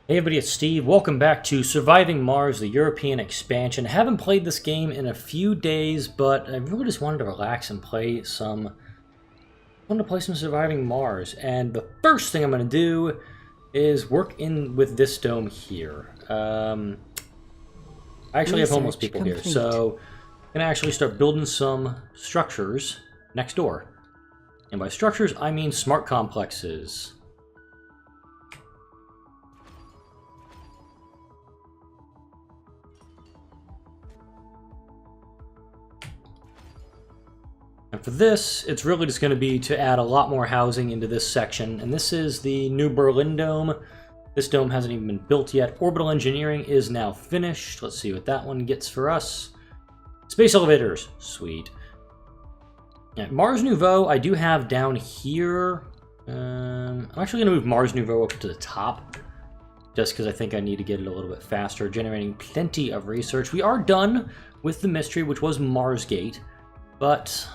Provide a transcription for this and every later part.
Hey everybody, it's Steve. Welcome back to Surviving Mars, the European expansion. I haven't played this game in a few days, but I really just wanted to relax and play some Surviving Mars. And the first thing I'm going to do is work in with this dome here. I actually have homeless people here, so I'm going to actually start building some structures next door. And by structures, I mean smart complexes. And for this, it's really just going to be to add a lot more housing into this section. And this is the New Berlin Dome. This dome hasn't even been built yet. Orbital engineering is now finished. Let's see what that one gets for us. Space elevators. Sweet. Yeah, Mars Nouveau, I do have down here. I'm actually going to move Mars Nouveau up to the top, just because I think I need to get it a little bit faster, generating plenty of research. We are done with the mystery, which was Marsgate, but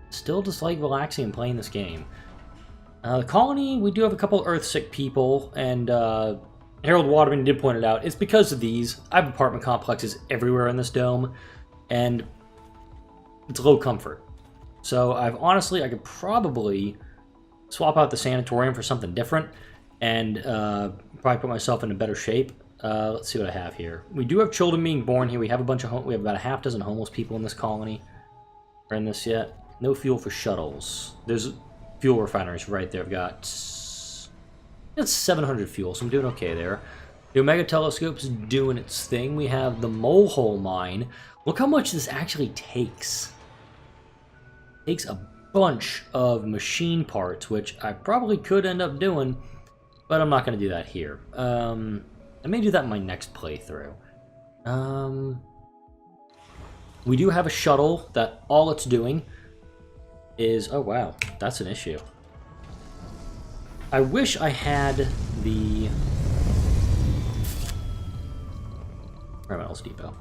still just like relaxing and playing this game. The colony, we do have a couple Earth-sick people, and Harold Waterman did point it out. It's because of these. I have apartment complexes everywhere in this dome, and it's low comfort. So I could probably swap out the sanatorium for something different, and probably put myself in a better shape. Let's see what I have here. We do have children being born here. We have we have about a half dozen homeless people in this colony. Are in this yet? No fuel for shuttles. There's fuel refineries right there. I've got 700 fuel, so I'm doing okay there. The Omega Telescope's doing its thing. We have the Mole Hole Mine. Look how much this actually takes. It takes a bunch of machine parts, which I probably could end up doing, but I'm not going to do that here. I may do that in my next playthrough. We do have a shuttle that all it's doing is... Oh, wow. That's an issue. I wish I had the... Environmental Depot.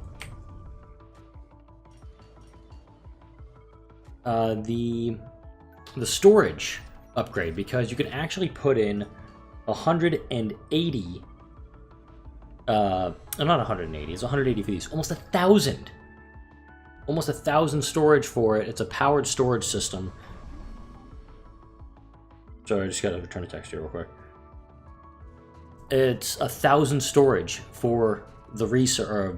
The storage upgrade, because you can actually put in 180... not 180, it's 180 for these. Almost 1,000! Almost 1,000 storage for it. It's a powered storage system. Sorry, I just gotta return a text here real quick. It's 1,000 storage for the resource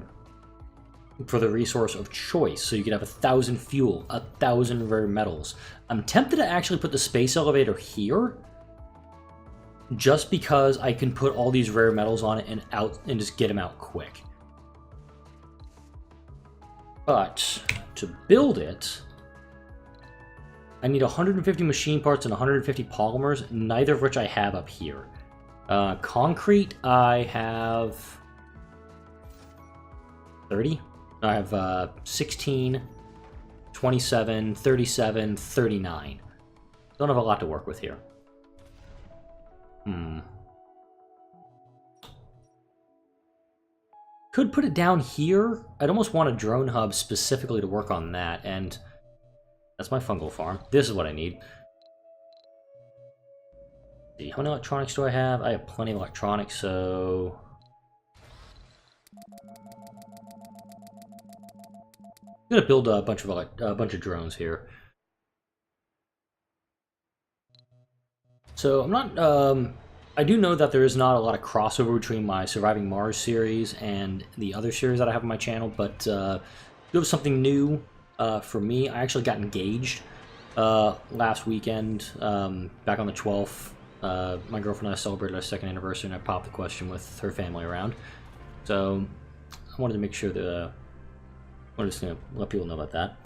of choice. So you can have 1,000 fuel, 1,000 rare metals. I'm tempted to actually put the space elevator here, just because I can put all these rare metals on it and just get them out quick. But to build it, I need 150 machine parts and 150 polymers, neither of which I have up here. Concrete, I have 30. I have 16, 27, 37, 39. Don't have a lot to work with here. Could put it down here. I'd almost want a drone hub specifically to work on that, and that's my fungal farm. This is what I need. Let's see, how many electronics do I have? I have plenty of electronics, so... I'm gonna build a bunch of drones here. So I'm not... I do know that there is not a lot of crossover between my Surviving Mars series and the other series that I have on my channel, but it was something new for me. I actually got engaged last weekend, back on the 12th. My girlfriend and I celebrated our 2nd anniversary, and I popped the question with her family around. So I wanted to make sure that I'm just going to let people know about that.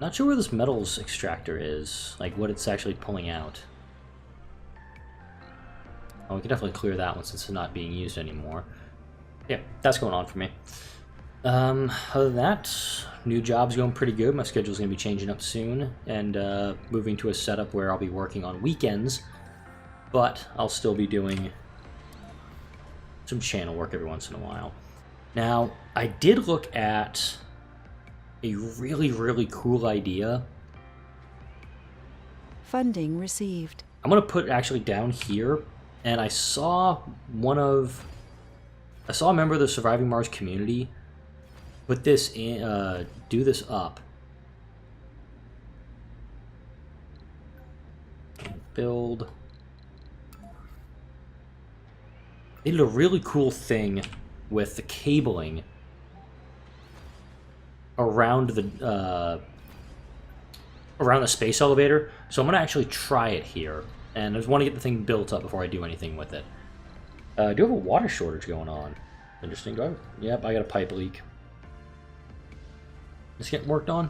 Not sure where this metals extractor is, like what it's actually pulling out. Oh, we can definitely clear that one since it's not being used anymore. Yeah, that's going on for me. Other than that, new job's going pretty good. My schedule's going to be changing up soon, and moving to a setup where I'll be working on weekends, but I'll still be doing some channel work every once in a while. Now, I did look at a really, really cool idea. Funding received. I'm going to put it actually down here, and I saw a member of the Surviving Mars community put this in, do this up. Build. They did a really cool thing with the cabling around the space elevator. So I'm gonna actually try it here, and I just want to get the thing built up before I do anything with it. Do I have a water shortage going on? Interesting. Do I have... Yep, I got a pipe leak. It's getting worked on.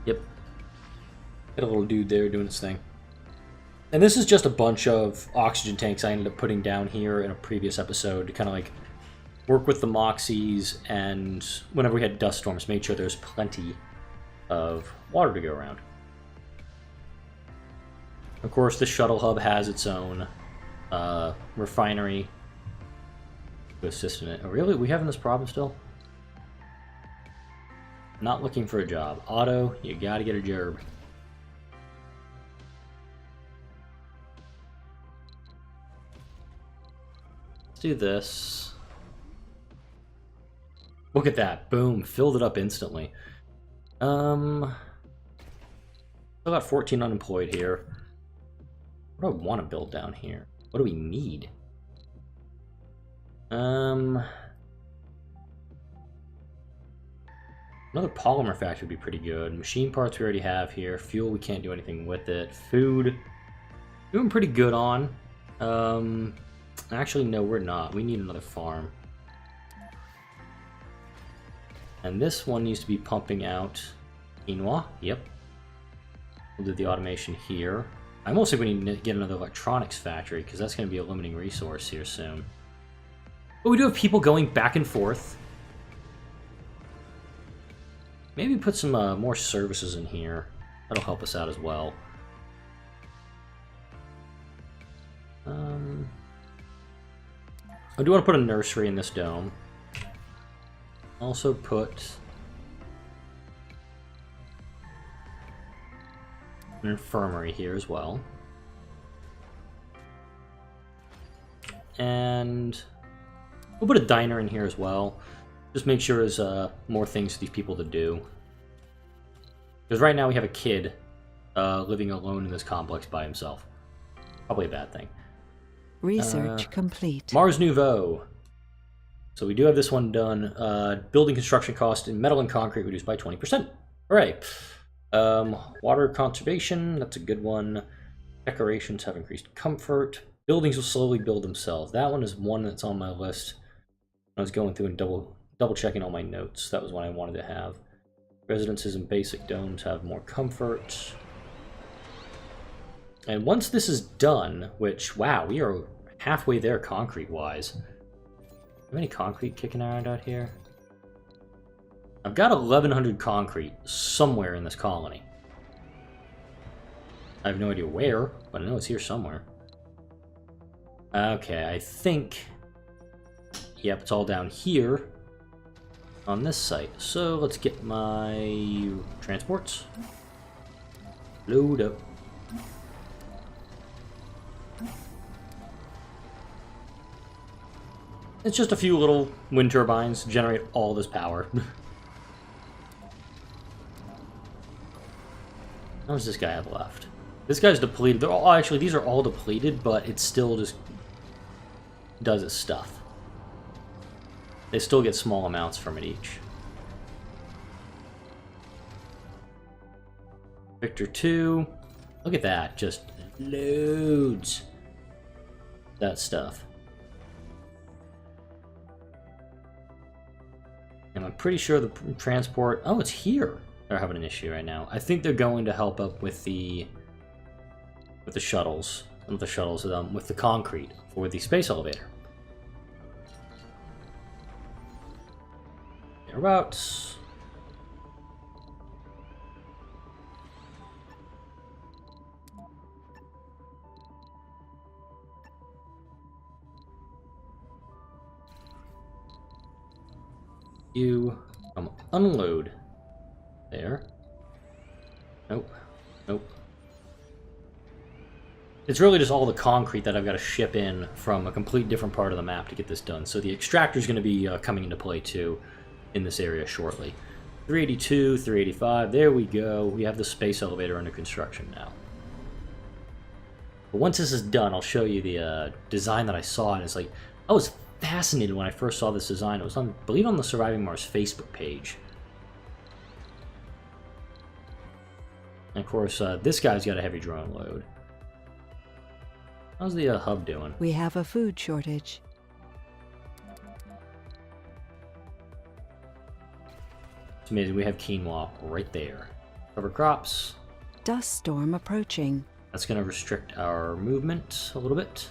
Yep. Got a little dude there doing his thing. And this is just a bunch of oxygen tanks I ended up putting down here in a previous episode to kind of like work with the Moxies, and whenever we had dust storms, made sure there's plenty of water to go around. Of course, the shuttle hub has its own refinery to assist in it. Oh, really? Are we having this problem still? Not looking for a job. Otto, you gotta get a job. Let's do this. Look at that. Boom. Filled it up instantly. Still got 14 unemployed here. What do I want to build down here? What do we need? Another polymer factory would be pretty good. Machine parts we already have here. Fuel, we can't do anything with it. Food, doing pretty good on. Actually, no, we're not. We need another farm. And this one needs to be pumping out quinoa. Yep. We'll do the automation here. I almost think we need to get another electronics factory, because that's going to be a limiting resource here soon. But we do have people going back and forth. Maybe put some more services in here. That'll help us out as well. I do want to put a nursery in this dome. Also put an infirmary here as well. And we'll put a diner in here as well. Just make sure there's more things for these people to do. Because right now we have a kid living alone in this complex by himself. Probably a bad thing. Research complete. Mars Nouveau. So we do have this one done. Building construction cost in metal and concrete reduced by 20%. Hooray. Water conservation, that's a good one. Decorations have increased comfort. Buildings will slowly build themselves. That one is one that's on my list. I was going through and double checking all my notes. That was one I wanted to have. Residences and basic domes have more comfort. And once this is done, which, wow, we are halfway there concrete-wise. How many concrete kicking around out here? I've got 1,100 concrete somewhere in this colony. I have no idea where, but I know it's here somewhere. Okay, I think... Yep, it's all down here on this site. So let's get my transports. Load up. It's just a few little wind turbines to generate all this power. How does this guy have left? This guy's depleted. They're all, actually, these are all depleted, but it still just does its stuff. They still get small amounts from it each. Victor 2. Look at that. Just loads. That stuff. And I'm pretty sure the transport... Oh, it's here. They're having an issue right now. I think they're going to help up with the shuttles. Not the shuttles, with the concrete for the space elevator. Thereabouts. You unload there. Nope. Nope. It's really just all the concrete that I've got to ship in from a complete different part of the map to get this done. So the extractor is going to be coming into play too in this area shortly. 382, 385, there we go. We have the space elevator under construction now. But once this is done, I'll show you the design that I saw, and it's like, I was fascinated when I first saw this design. It was on, I believe, on the Surviving Mars Facebook page. And of course, this guy's got a heavy drone load. How's the hub doing? We have a food shortage. It's amazing. We have quinoa right there. Cover crops. Dust storm approaching. That's going to restrict our movement a little bit.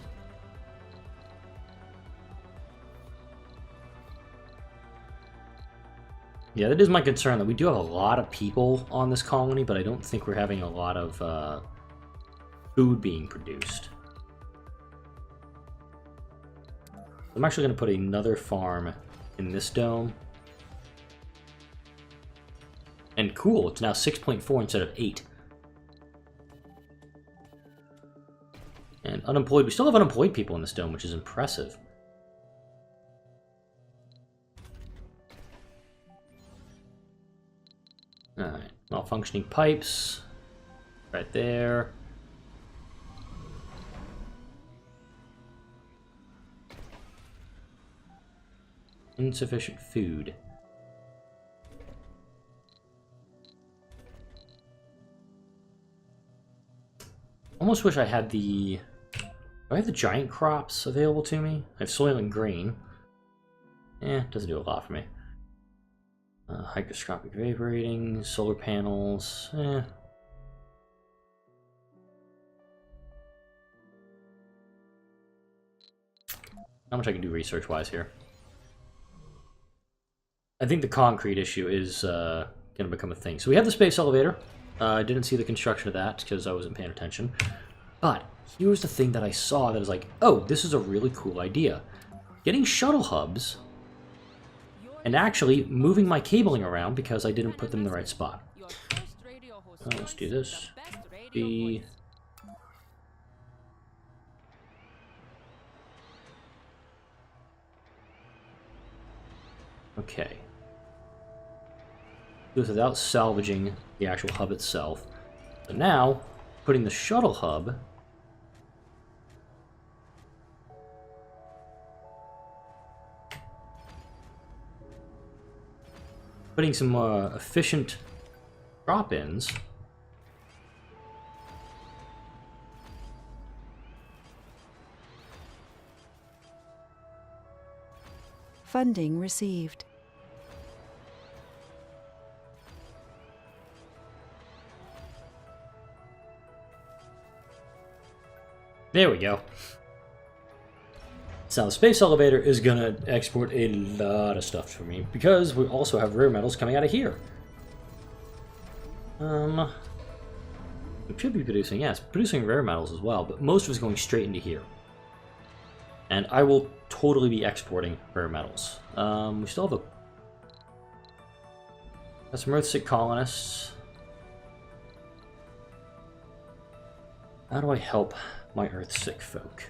Yeah, that is my concern, that we do have a lot of people on this colony, but I don't think we're having a lot of food being produced. I'm actually going to put another farm in this dome. And cool, it's now 6.4 instead of 8. And unemployed, we still have unemployed people in this dome, which is impressive. Alright, malfunctioning pipes. Right there. Insufficient food. Almost wish I had the... Do I have the giant crops available to me? I have soil and grain. Doesn't do a lot for me. Hygroscopic evaporating, solar panels, How much I can do research-wise here. I think the concrete issue is going to become a thing. So we have the space elevator. I didn't see the construction of that because I wasn't paying attention. But here's the thing that I saw that was like, oh, this is a really cool idea. Getting shuttle hubs and actually moving my cabling around because I didn't put them in the right spot. Let's do this. Okay. Do this without salvaging the actual hub itself. So now, putting the shuttle hub putting some efficient drop-ins. Funding received. There we go. So now the space elevator is going to export a lot of stuff for me, because we also have rare metals coming out of here. We should be producing, yes, producing rare metals as well, but most of it's going straight into here. And I will totally be exporting rare metals. We still have got some Earthsick colonists. How do I help my Earthsick folk?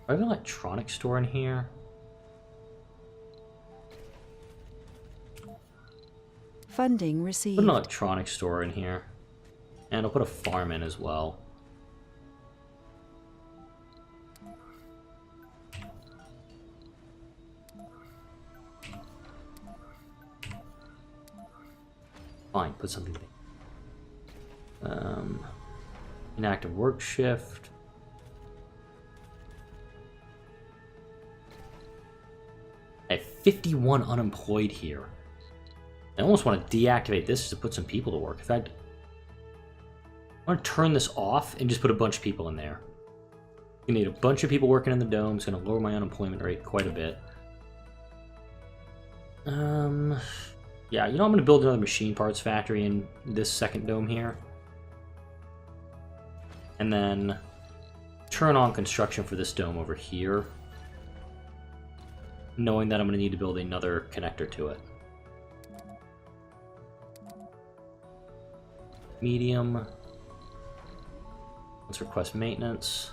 Do I have an electronics store in here? Funding received. Put an electronics store in here. And I'll put a farm in as well. Fine, put something there. Inactive work shift. I have 51 unemployed here. I almost want to deactivate this just to put some people to work. I want to turn this off and just put a bunch of people in there. You need a bunch of people working in the dome. It's going to lower my unemployment rate quite a bit. Yeah, you know, I'm going to build another machine parts factory in this second dome here. And then turn on construction for this dome over here. knowing that I'm going to need to build another connector to it. Medium. Let's request maintenance.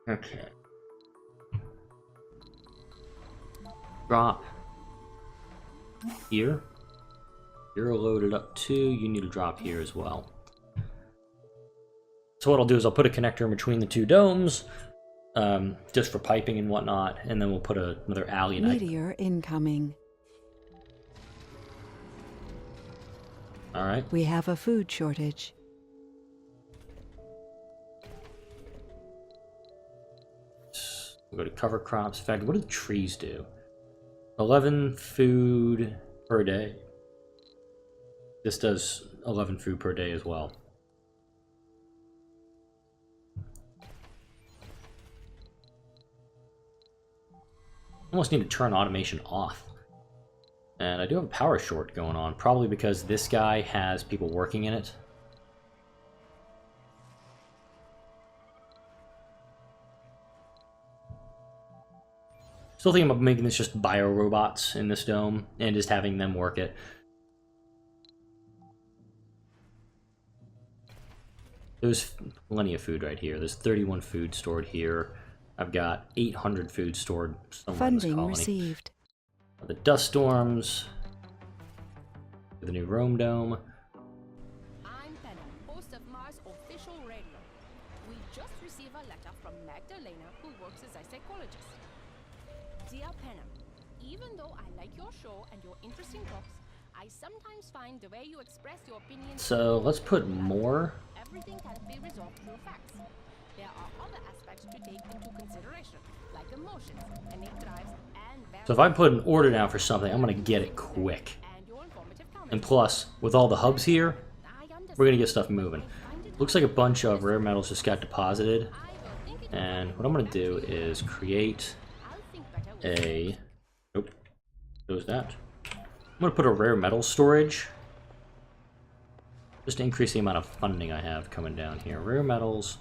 Okay. Drop here. You're loaded up too. You need to drop here as well. So what I'll do is I'll put a connector in between the two domes, just for piping and whatnot, and then we'll put another alley. Meteor incoming. All right. We have a food shortage. We'll go to cover crops. In fact, what do the trees do? 11 food per day. This does 11 food per day as well. Almost need to turn automation off. And I do have a power short going on, probably because this guy has people working in it. Still thinking about making this just bio-robots in this dome, and just having them work it. There's plenty of food right here. There's 31 food stored here. I've got 800 food stored somewhere in this colony. Funding received. The dust storms. The new Rome Dome. I'm Penna, host of Mars Official Radio. We just received a letter from Magdalena, who works as a psychologist. Dear Penna, even though I like your show and your interesting talks, I sometimes find the way you express your opinions... So let's put more. Everything can't be resolved through facts. There are other aspects to take into consideration, like emotions, innate drives, and... So if I put an order down for something, I'm going to get it quick. And plus, with all the hubs here, we're going to get stuff moving. Looks like a bunch of rare metals just got deposited. And what I'm going to do is create a... Nope. Goes that. I'm going to put a rare metal storage. Just to increase the amount of funding I have coming down here. Rare metals.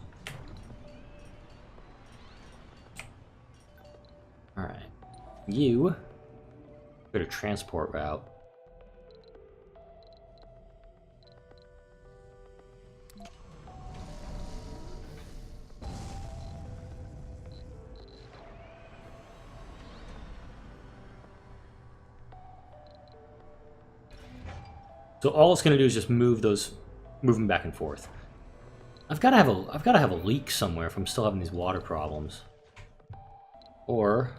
Alright. You go to transport route. So all it's going to do is just move them back and forth. I've got to have a leak somewhere if I'm still having these water problems. Or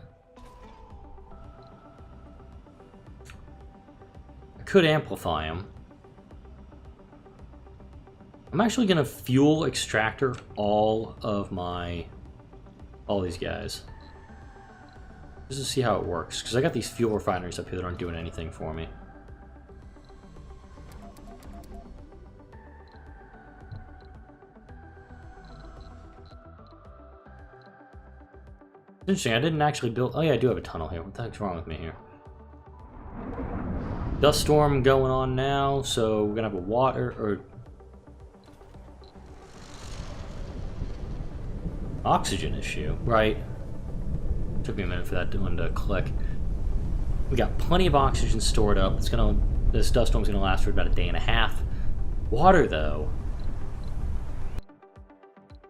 I could amplify them. I'm actually going to fuel extractor all these guys. Just to see how it works, because I got these fuel refineries up here that aren't doing anything for me. Interesting, I didn't actually build... Oh yeah, I do have a tunnel here. What the heck's wrong with me here? Dust storm going on now, so we're gonna have a water... or... oxygen issue. Right. Took me a minute for that one to click. We got plenty of oxygen stored up. This dust storm's gonna last for about a day and a half. Water, though.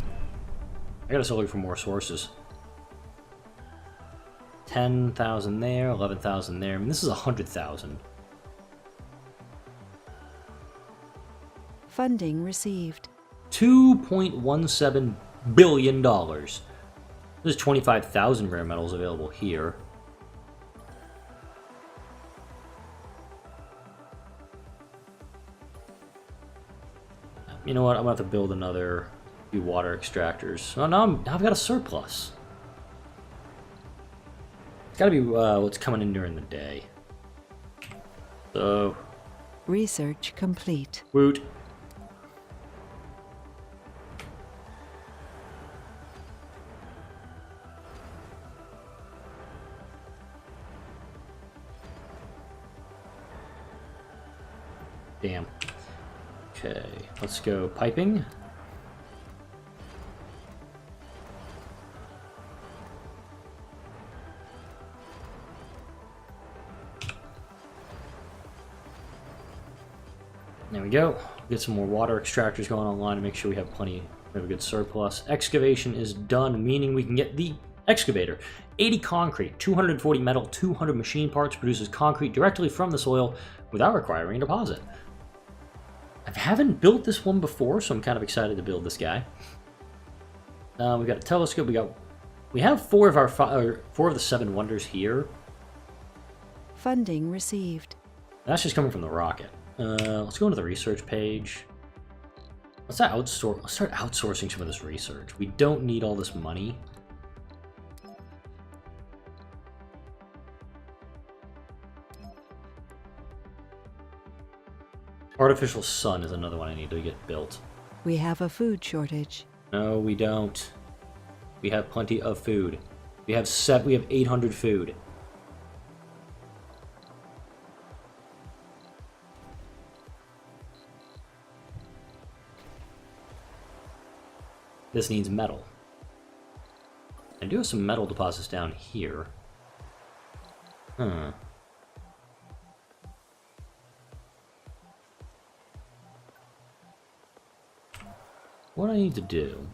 I gotta start looking for more sources. 10,000 there, 11,000 there. I mean, this is 100,000. Funding received. $2.17 billion. There's 25,000 rare metals available here. You know what? I'm gonna have to build another few water extractors. Oh, now I've got a surplus. It's gotta be what's coming in during the day. So... Research complete. Woot. Damn. Okay, let's go piping. There we go. Get some more water extractors going online to make sure we have plenty. We have a good surplus. Excavation is done, meaning we can get the excavator. 80 concrete, 240 metal, 200 machine parts, produces concrete directly from the soil without requiring a deposit. I haven't built this one before, so I'm kind of excited to build this guy. We got a telescope. We have four of the 7 wonders here. Funding received. That's just coming from the rocket. Let's go into the research page. Let's start outsourcing some of this research. We don't need all this money. Artificial sun is another one I need to get built. We have a food shortage. No, we don't. We have plenty of food. We have 800 food. This needs metal. I do have some metal deposits down here. Huh. What do I need to do?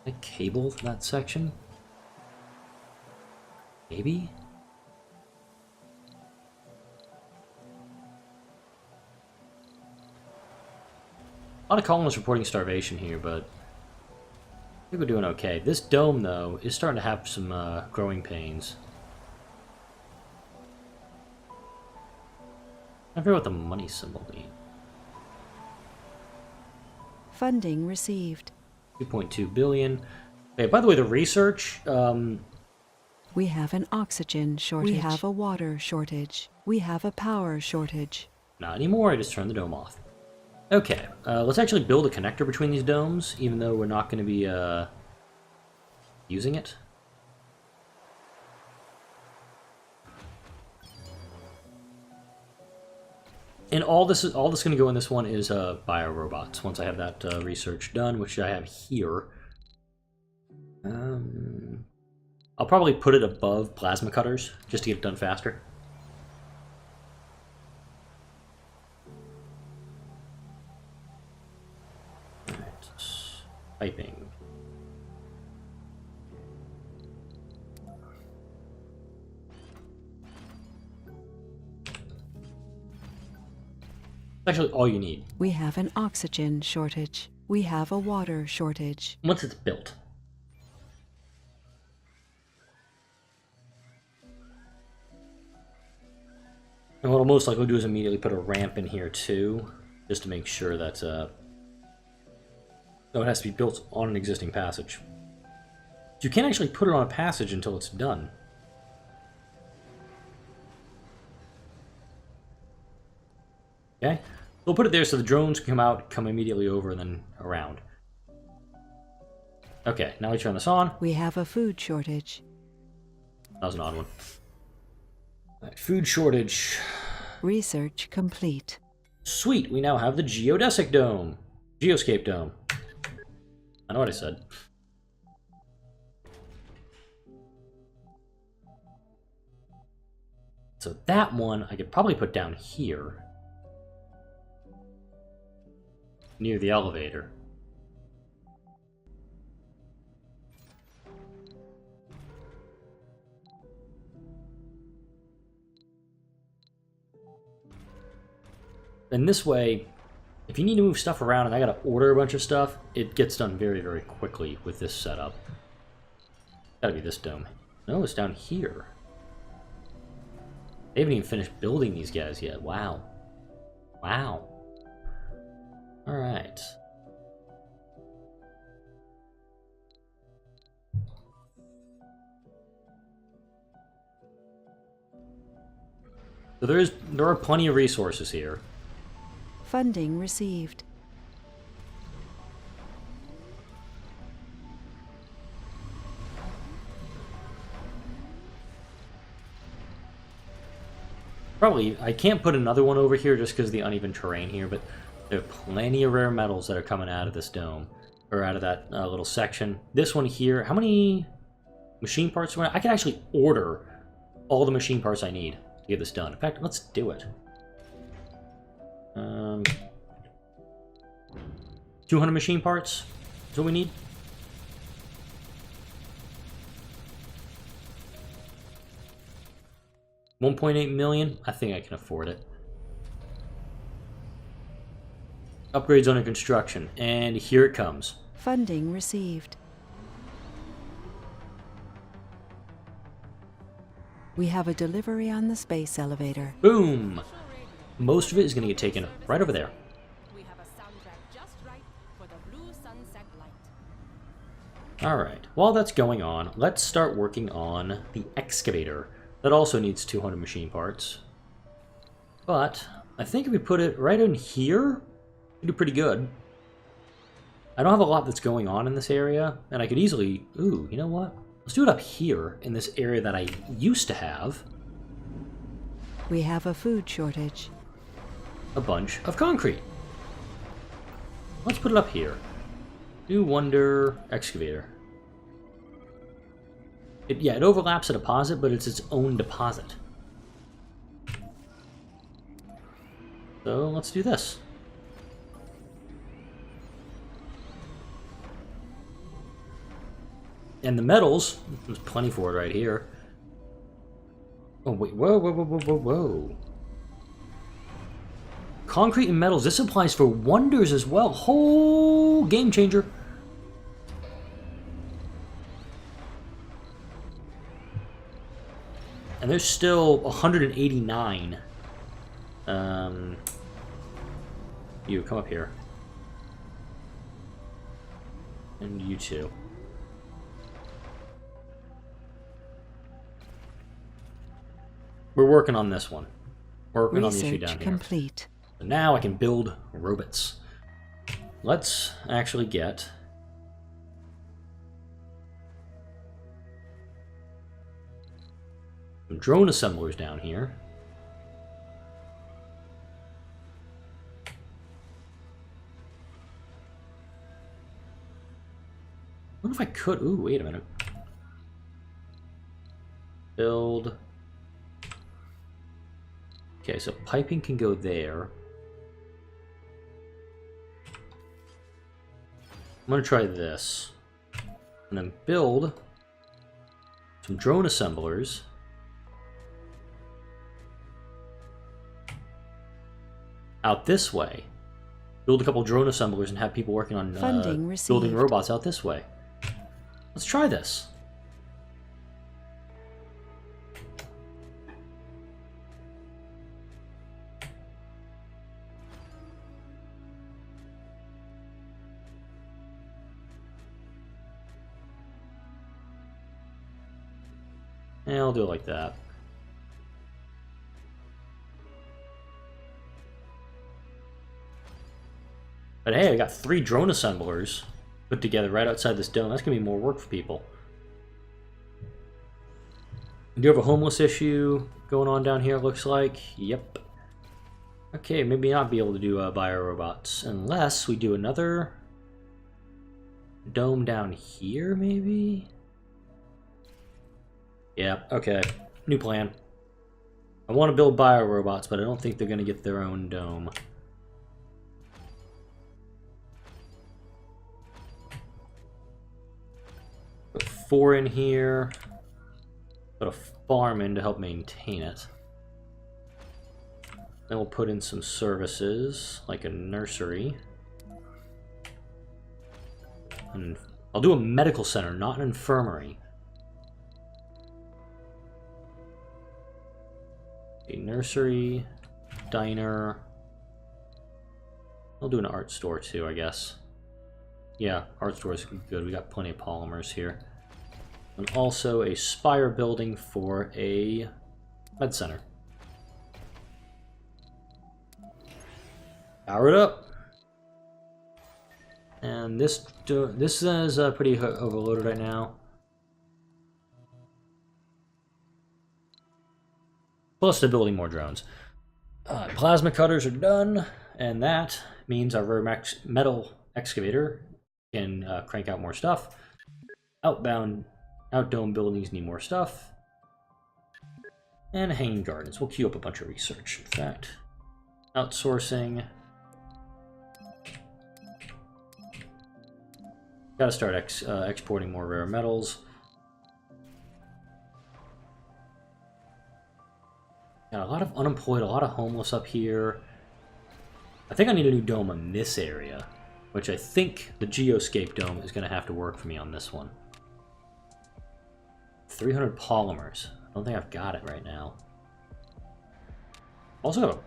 A cable for that section? Maybe? A lot of colonists reporting starvation here, but I think we're doing okay. This dome, though, is starting to have some growing pains. I forget what the money symbol means. Funding received. 2.2 billion. Okay, by the way, the research, We have an oxygen shortage. We have a water shortage. We have a power shortage. not anymore, I just turned the dome off. Okay, let's actually build a connector between these domes, even though we're not going to be using it. And all this going to go in this one is biorobots. Once I have that research done, which I have here, I'll probably put it above plasma cutters just to get it done faster. Piping. Actually, all you need. We have an oxygen shortage. We have a water shortage. Once it's built. And what I'll most likely do is immediately put a ramp in here too, just to make sure that no, it has to be built on an existing passage. You can't actually put it on a passage until it's done. Okay? We'll put it there so the drones can come immediately over, and then around. Okay, now we turn this on. We have a food shortage. That was an odd one. Alright, food shortage. Research complete. Sweet, we now have the geodesic dome. Geoscape dome. I know what I said. So that one I could probably put down here. Near the elevator. And this way, if you need to move stuff around and I gotta order a bunch of stuff, it gets done very, very quickly with this setup. Gotta be this dome. No, it's down here. They haven't even finished building these guys yet. Wow. Wow. Alright. So there are plenty of resources here. Funding received. Probably, I can't put another one over here just because of the uneven terrain here, but there are plenty of rare metals that are coming out of this dome. or out of that little section. This one here, how many machine parts do I can actually order all the machine parts I need to get this done. In fact, let's do it. 200 machine parts is what we need. $1.8 million. I think I can afford it. Upgrades under construction, and here it comes. Funding received. We have a delivery on the space elevator. Boom! Most of it is going to get taken right over there. We have a soundtrack just right for the blue sunset light. Alright, while that's going on, let's start working on the excavator. That also needs 200 machine parts. But I think if we put it right in here, we do pretty good. I don't have a lot that's going on in this area, and I could easily... Ooh, you know what? Let's do it up here in this area that I used to have. We have a food shortage. A bunch of concrete. Let's put it up here. New Wonder Excavator. It overlaps a deposit, but it's its own deposit. So let's do this. And the metals, there's plenty for it right here. Oh wait, whoa, whoa, whoa, whoa, whoa, whoa. Concrete and metals, this applies for wonders as well. Whole game changer. And there's still 189. You, come up here. And you too. We're working on this one. Working on the issue down Research here. complete. So now I can build robots. Let's actually get... some drone assemblers down here. I wonder if I could... Ooh, wait a minute. Build... Okay, so piping can go there. I'm going to try this. And then build some drone assemblers. Out this way. Build a couple drone assemblers and have people working on building robots out this way. Let's try this. Yeah, I'll do it like that. But hey, I got 3 drone assemblers put together right outside this dome. That's going to be more work for people. We do have a homeless issue going on down here, looks like. Yep. Okay, maybe not be able to do bio-robots unless we do another dome down here, maybe? Yeah, okay. New plan. I want to build bio-robots, but I don't think they're going to get their own dome. Put 4 in here. Put a farm in to help maintain it. Then we'll put in some services, like a nursery. And I'll do a medical center, not an infirmary. A nursery, diner. I'll do an art store too, I guess. Yeah, art store is good. We got plenty of polymers here. And also a spire building for a med center. Power it up. And this is pretty overloaded right now. Plus they're building more drones. Plasma cutters are done, and that means our rare metal excavator can crank out more stuff. Outdome buildings need more stuff. And hanging gardens. We'll queue up a bunch of research, in fact. Outsourcing. Gotta start exporting more rare metals. Got a lot of unemployed, a lot of homeless up here. I think I need a new dome in this area, which I think the Geoscape dome is going to have to work for me on this one. 300 polymers. I don't think I've got it right now. Also have a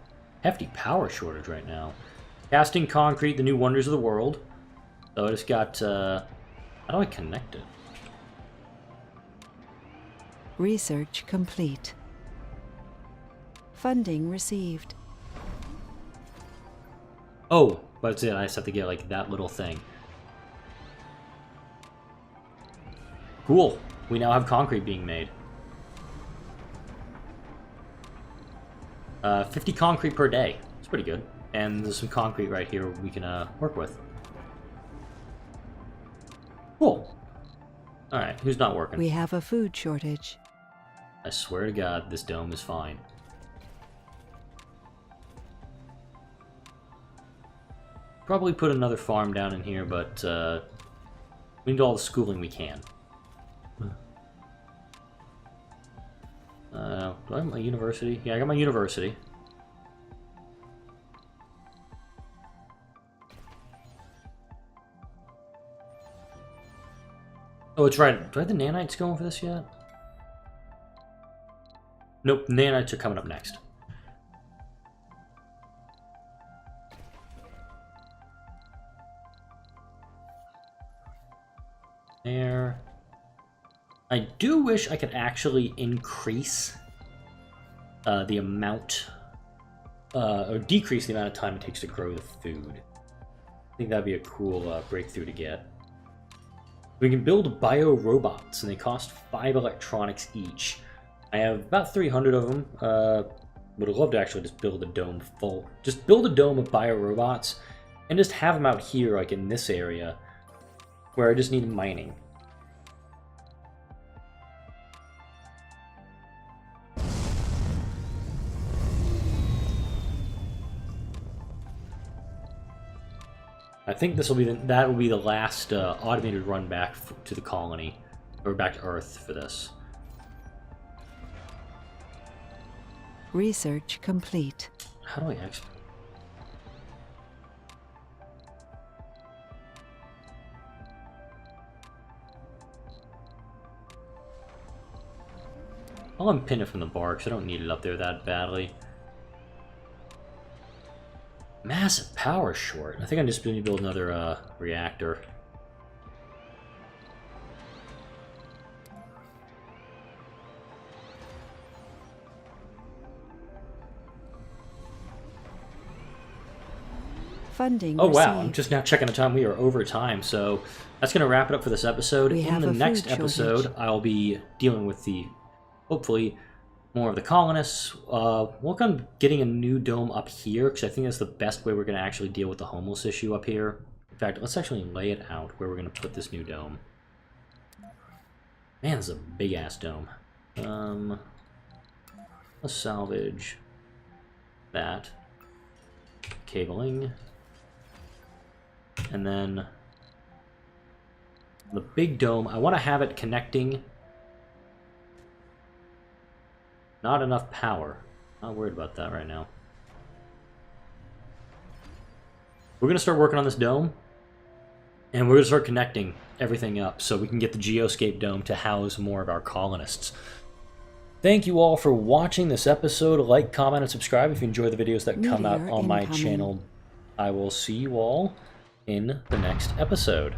hefty power shortage right now. Casting concrete, the new wonders of the world. So I just got, how do I connect it? Research complete. Funding received. Oh, that's it. I just have to get, like, that little thing. Cool. We now have concrete being made. 50 concrete per day. It's pretty good. And there's some concrete right here we can work with. Cool. Alright, who's not working? We have a food shortage. I swear to God, this dome is fine. Probably put another farm down in here, but we need all the schooling we can. Do I have my university? Yeah, I got my university. Oh, it's right. Do I have the nanites going for this yet? Nope, nanites are coming up next. There. I do wish I could actually increase the amount, or decrease the amount of time it takes to grow the food. I think that'd be a cool breakthrough to get. We can build bio-robots, and they cost 5 electronics each. I have about 300 of them. Would love to actually just build a dome full. Just build a dome of bio-robots, and just have them out here, like in this area, where I just need mining. I think this will be that will be the last automated run back to the colony, or back to Earth for this. Research complete. How do I export? I'll unpin it from the bar because I don't need it up there that badly. Massive power short. I think I just need to build another reactor. Funding Oh wow, received. I'm just now checking the time. We are over time, so that's going to wrap it up for this episode. In the next episode, I'll be dealing with hopefully, more of the colonists. Work on getting a new dome up here, because I think that's the best way we're going to actually deal with the homeless issue up here. In fact, let's actually lay it out where we're going to put this new dome. Man, this is a big-ass dome. Let's salvage that. Cabling. And then the big dome, I want to have it connecting. Not enough power. Not worried about that right now. We're going to start working on this dome. And we're going to start connecting everything up so we can get the Geoscape dome to house more of our colonists. Thank you all for watching this episode. Like, comment, and subscribe if you enjoy the videos that come out on my channel. I will see you all in the next episode.